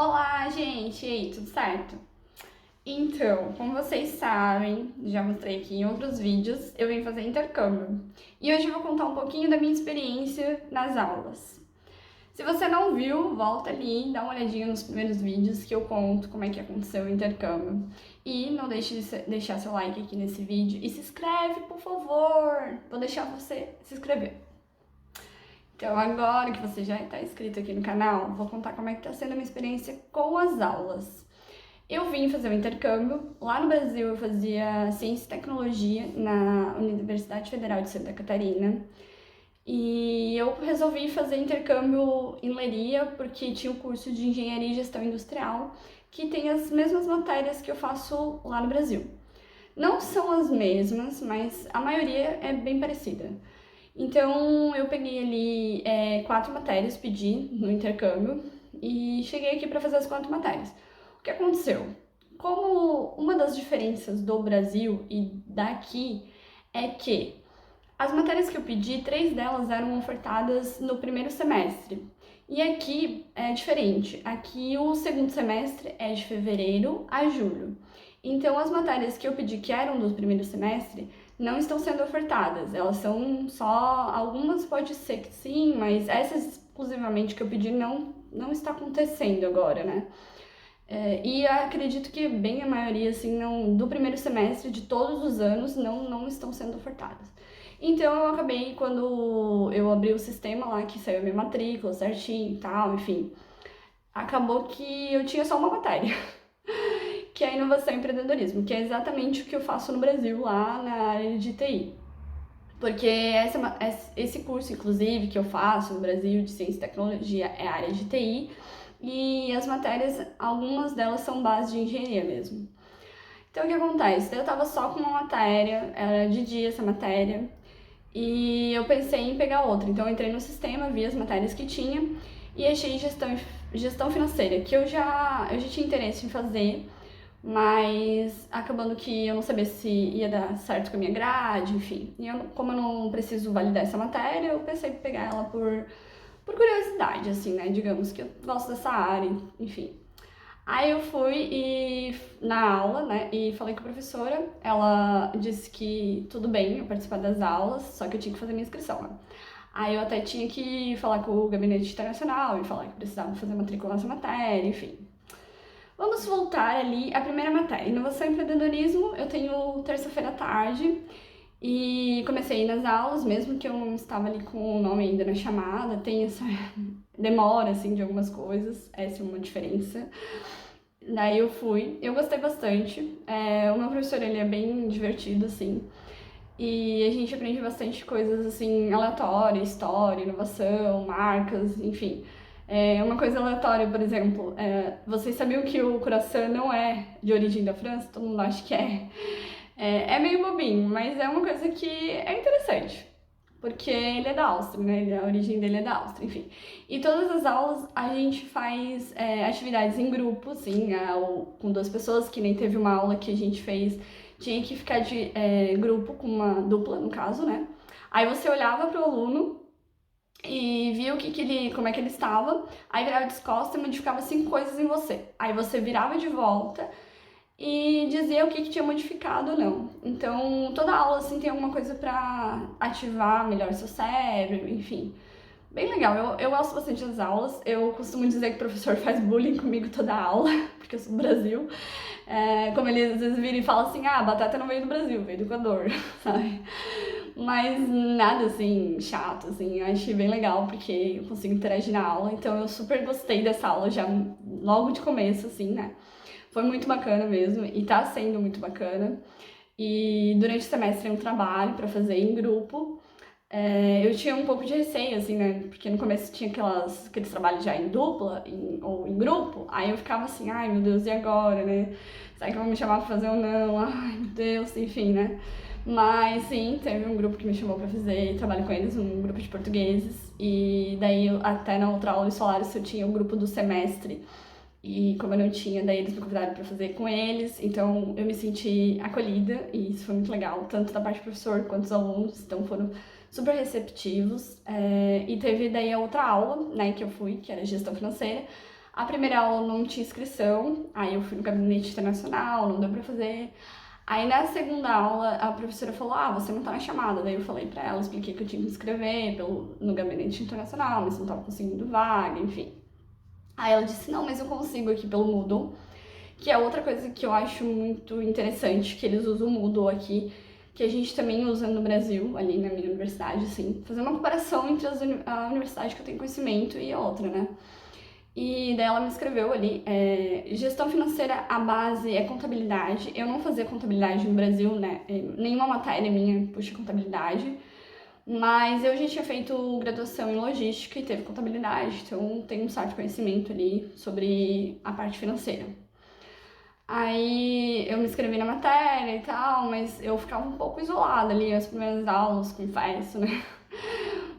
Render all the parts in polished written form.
Olá, gente! E aí, tudo certo? Então, como vocês sabem, já mostrei aqui em outros vídeos, eu vim fazer intercâmbio. E hoje eu vou contar um pouquinho da minha experiência nas aulas. Se você não viu, volta ali, dá uma olhadinha nos primeiros vídeos que eu conto como é que aconteceu o intercâmbio. E não deixe de deixar seu like aqui nesse vídeo e se inscreve, por favor! Vou deixar você se inscrever. Então, agora que você já está inscrito aqui no canal, vou contar como é que está sendo a minha experiência com as aulas. Eu vim fazer um intercâmbio. Lá no Brasil eu fazia Ciência e Tecnologia na Universidade Federal de Santa Catarina. E eu resolvi fazer intercâmbio em Leiria porque tinha o curso de Engenharia e Gestão Industrial, que tem as mesmas matérias que eu faço lá no Brasil. Não são as mesmas, mas a maioria é bem parecida. Então eu peguei ali 4 matérias, pedi no intercâmbio e cheguei aqui para fazer as 4 matérias. O que aconteceu? Como uma das diferenças do Brasil e daqui é que as matérias que eu pedi, 3 delas eram ofertadas no primeiro semestre. E aqui é diferente. Aqui o segundo semestre é de fevereiro a julho. Então as matérias que eu pedi que eram do primeiro semestre não estão sendo ofertadas. Elas são só algumas, pode ser que sim, mas essas exclusivamente que eu pedi não está acontecendo agora, né? E acredito que bem a maioria, assim, não, do primeiro semestre de todos os anos não estão sendo ofertadas. Então eu acabei, quando eu abri o sistema lá, que saiu a minha matrícula certinho e tal, enfim, acabou que eu tinha só uma matéria, que é inovação e empreendedorismo, que é exatamente o que eu faço no Brasil, lá na área de TI. Porque esse curso, inclusive, que eu faço no Brasil de Ciência e Tecnologia é a área de TI, e as matérias, algumas delas são base de engenharia mesmo. Então o que acontece? Eu tava só com uma matéria, era de dia essa matéria, e eu pensei em pegar outra. Então eu entrei no sistema, vi as matérias que tinha e achei gestão financeira, que eu já tinha interesse em fazer, mas acabando que eu não sabia se ia dar certo com a minha grade, enfim. E como eu não preciso validar essa matéria, eu pensei em pegar ela por curiosidade, assim, né? Digamos que eu gosto dessa área, enfim. Aí eu fui na aula, né, e falei com a professora, ela disse que tudo bem eu participar das aulas, só que eu tinha que fazer minha inscrição, né? Aí eu até tinha que falar com o gabinete internacional e falar que precisava fazer matrícula nessa matéria, enfim. Vamos voltar ali à primeira matéria, inovação e empreendedorismo. Eu tenho terça-feira à tarde e comecei nas aulas, mesmo que eu não estava ali com o nome ainda na chamada, tem essa demora, assim, de algumas coisas, essa é uma diferença. Daí eu fui, eu gostei bastante, o meu professor, ele é bem divertido, assim, e a gente aprende bastante coisas, assim, aleatórias, história, inovação, marcas, enfim. Uma coisa aleatória, por exemplo, vocês sabiam que o croissant não é de origem da França? Todo mundo acha que é. É meio bobinho, mas é uma coisa que é interessante, porque ele é da Áustria, né? A origem dele é da Áustria, enfim. E todas as aulas a gente faz atividades em grupo, assim, com 2 pessoas, que nem teve uma aula que a gente fez, tinha que ficar de grupo com uma dupla, no caso, né? Aí você olhava para o aluno e via como é que ele estava, aí virava de costas e modificava 5 coisas em você. Aí você virava de volta e dizia o que tinha modificado ou não. Então, toda aula, assim, tem alguma coisa pra ativar melhor seu cérebro, enfim. Bem legal, eu gosto bastante das aulas. Eu costumo dizer que o professor faz bullying comigo toda a aula, porque eu sou do Brasil. Como ele às vezes vira e fala assim, a batata não veio do Brasil, veio do Equador, sabe? Mas nada, assim, chato, assim. Eu achei bem legal, porque eu consigo interagir na aula. Então, eu super gostei dessa aula já logo de começo, assim, né? Foi muito bacana mesmo e tá sendo muito bacana. E durante o semestre tem um trabalho para fazer em grupo. Eu tinha um pouco de receio, assim, né? Porque no começo tinha aqueles trabalhos já em dupla ou em grupo. Aí eu ficava assim, ai meu Deus, e agora, né? Será que vão me chamar pra fazer ou não? Ai meu Deus, enfim, né? Mas sim, teve um grupo que me chamou pra fazer trabalho com eles, um grupo de portugueses. E daí, até na outra aula eles falaram se eu tinha o grupo do semestre. E como eu não tinha, daí eles me convidaram para fazer com eles, então eu me senti acolhida e isso foi muito legal, tanto da parte do professor quanto dos alunos, então foram super receptivos. E teve daí a outra aula, né, que eu fui, que era gestão financeira. A primeira aula não tinha inscrição, aí eu fui no gabinete internacional, não deu pra fazer. Aí na segunda aula a professora falou, você não tá na chamada. Daí eu falei pra ela, expliquei que eu tinha que me inscrever no gabinete internacional, mas não tava conseguindo vaga, enfim. Aí ela disse, não, mas eu consigo aqui pelo Moodle, que é outra coisa que eu acho muito interessante, que eles usam o Moodle aqui, que a gente também usa no Brasil, ali na minha universidade, assim, fazer uma comparação entre a universidade que eu tenho conhecimento e a outra, né? E daí ela me escreveu ali, gestão financeira, a base é contabilidade. Eu não fazia contabilidade no Brasil, né? Nenhuma matéria minha puxa contabilidade. Mas eu já tinha feito graduação em logística e teve contabilidade, então tenho um certo conhecimento ali sobre a parte financeira. Aí eu me inscrevi na matéria e tal, mas eu ficava um pouco isolada ali as primeiras aulas, confesso, né?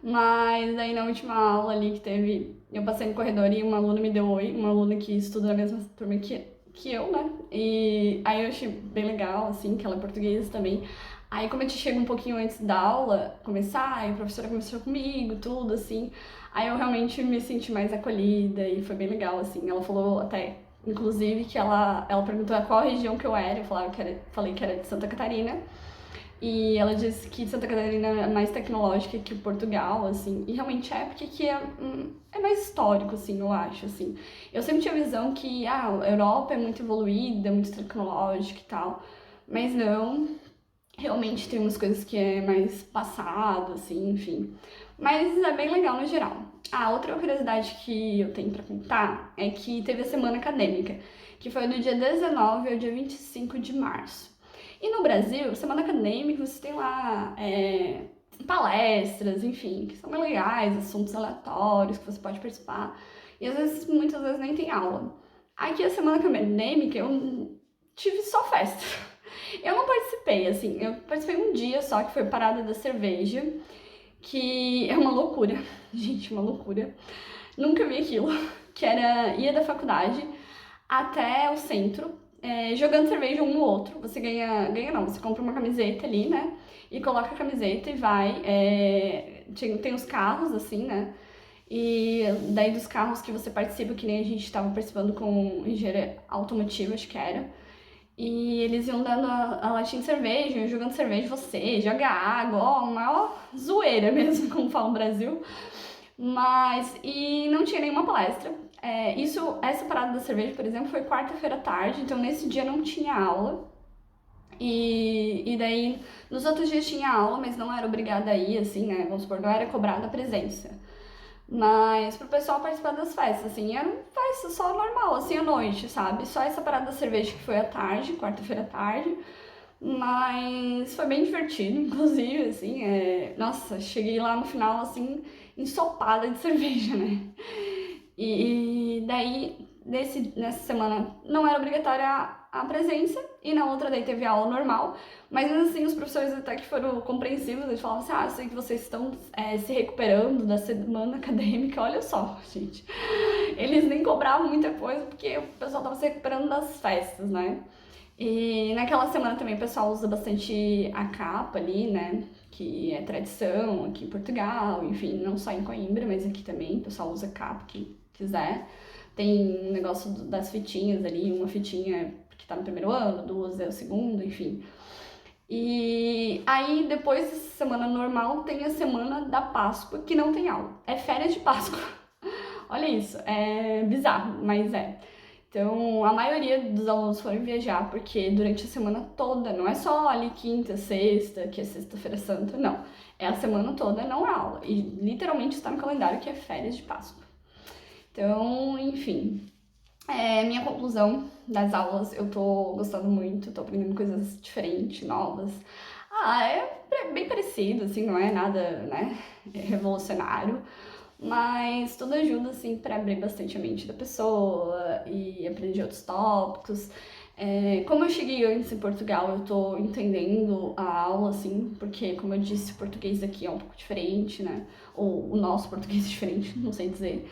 Mas aí na última aula ali que teve, eu passei no corredor e uma aluna me deu oi, uma aluna que estuda na mesma turma que eu, né? E aí eu achei bem legal, assim, que ela é portuguesa também. Aí como eu chego um pouquinho antes da aula começar, aí a professora conversou comigo, tudo, assim. Aí eu realmente me senti mais acolhida e foi bem legal, assim. Ela falou até, inclusive, que ela perguntou a qual região que eu era, falei que era de Santa Catarina. E ela disse que Santa Catarina é mais tecnológica que Portugal, assim, e realmente é, porque aqui é mais histórico, assim, eu acho, assim. Eu sempre tinha a visão que, a Europa é muito evoluída, muito tecnológica e tal, mas não, realmente tem umas coisas que é mais passado, assim, enfim. Mas é bem legal no geral. Outra curiosidade que eu tenho pra contar é que teve a semana acadêmica, que foi do dia 19 ao dia 25 de março. E no Brasil, semana acadêmica, você tem lá palestras, enfim, que são bem legais, assuntos aleatórios que você pode participar. E às vezes, muitas vezes nem tem aula. Aqui a semana acadêmica eu tive só festa. Eu não participei, assim, eu participei um dia só, que foi Parada da Cerveja, que é uma loucura, gente, uma loucura. Nunca vi aquilo, que ia da faculdade até o centro, jogando cerveja um no outro. Você ganha não, você compra uma camiseta ali, né? E coloca a camiseta e vai. Tem os carros, assim, né? E daí dos carros que você participa, que nem a gente estava participando com engenharia automotiva, acho que era. E eles iam dando a latinha de cerveja, jogando cerveja em você, joga água, ó, uma zoeira mesmo, como fala no Brasil. E não tinha nenhuma palestra. Essa parada da cerveja, por exemplo, foi quarta-feira à tarde, então nesse dia não tinha aula. E daí, nos outros dias tinha aula, mas não era obrigada a ir, assim, né? Vamos supor, não era cobrada a presença. Mas pro pessoal participar das festas, assim, era uma festa só normal, assim, à noite, sabe? Só essa parada da cerveja que foi à tarde, quarta-feira à tarde. Mas foi bem divertido, inclusive, assim, nossa, cheguei lá no final, assim, ensopada de cerveja, né? E daí, nessa semana, não era obrigatória a presença, e na outra daí teve aula normal, mas assim, os professores até que foram compreensivos, eles falavam assim, eu sei que vocês estão se recuperando da semana acadêmica, olha só, gente. Eles nem cobravam muita coisa, porque o pessoal tava se recuperando das festas, né? E naquela semana também o pessoal usa bastante a capa ali, né? Que é tradição aqui em Portugal, enfim, não só em Coimbra, mas aqui também o pessoal usa capa, quem quiser. Tem um negócio das fitinhas ali, uma fitinha que tá no primeiro ano, duas é o segundo, enfim. E aí, depois dessa semana normal, tem a semana da Páscoa, que não tem aula. É férias de Páscoa. Olha isso, é bizarro, mas é. Então, a maioria dos alunos foram viajar, porque durante a semana toda, não é só ali quinta, sexta, que é sexta-feira santa, não. É a semana toda, não é aula. E literalmente está no calendário que é férias de Páscoa. Então, enfim. Minha conclusão das aulas, eu tô gostando muito, tô aprendendo coisas diferentes, novas. É bem parecido, assim, não é nada, né, revolucionário. Mas tudo ajuda, assim, para abrir bastante a mente da pessoa e aprender outros tópicos. Como eu cheguei antes em Portugal, eu tô entendendo a aula, assim, porque, como eu disse, o português aqui é um pouco diferente, né? Ou o nosso português é diferente, não sei dizer.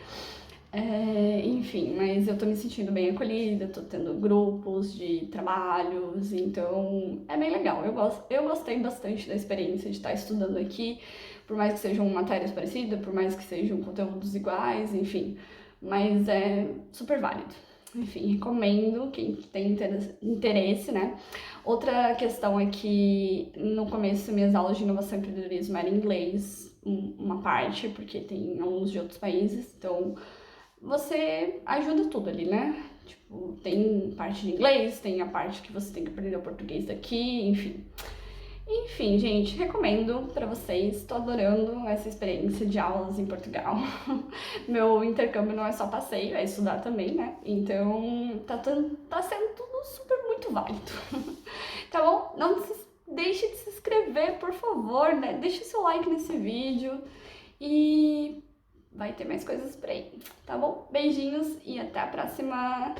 Enfim, mas eu tô me sentindo bem acolhida, tô tendo grupos de trabalhos, então é bem legal. Eu gostei bastante da experiência de estar estudando aqui, por mais que sejam matérias parecidas, por mais que sejam conteúdos iguais, enfim. mas é super válido. Enfim, recomendo quem tem interesse, né? Outra questão é que no começo minhas aulas de inovação e empreendedorismo eram em inglês, uma parte, porque tem alunos de outros países, então você ajuda tudo ali, né? Tipo, tem parte de inglês, tem a parte que você tem que aprender o português daqui, enfim. Enfim, gente, recomendo pra vocês. Tô adorando essa experiência de aulas em Portugal. Meu intercâmbio não é só passeio, é estudar também, né? Então, tá sendo tudo super muito válido. Tá bom? Não deixe de se inscrever, por favor, né? Deixe seu like nesse vídeo e vai ter mais coisas por aí, tá bom? Beijinhos e até a próxima!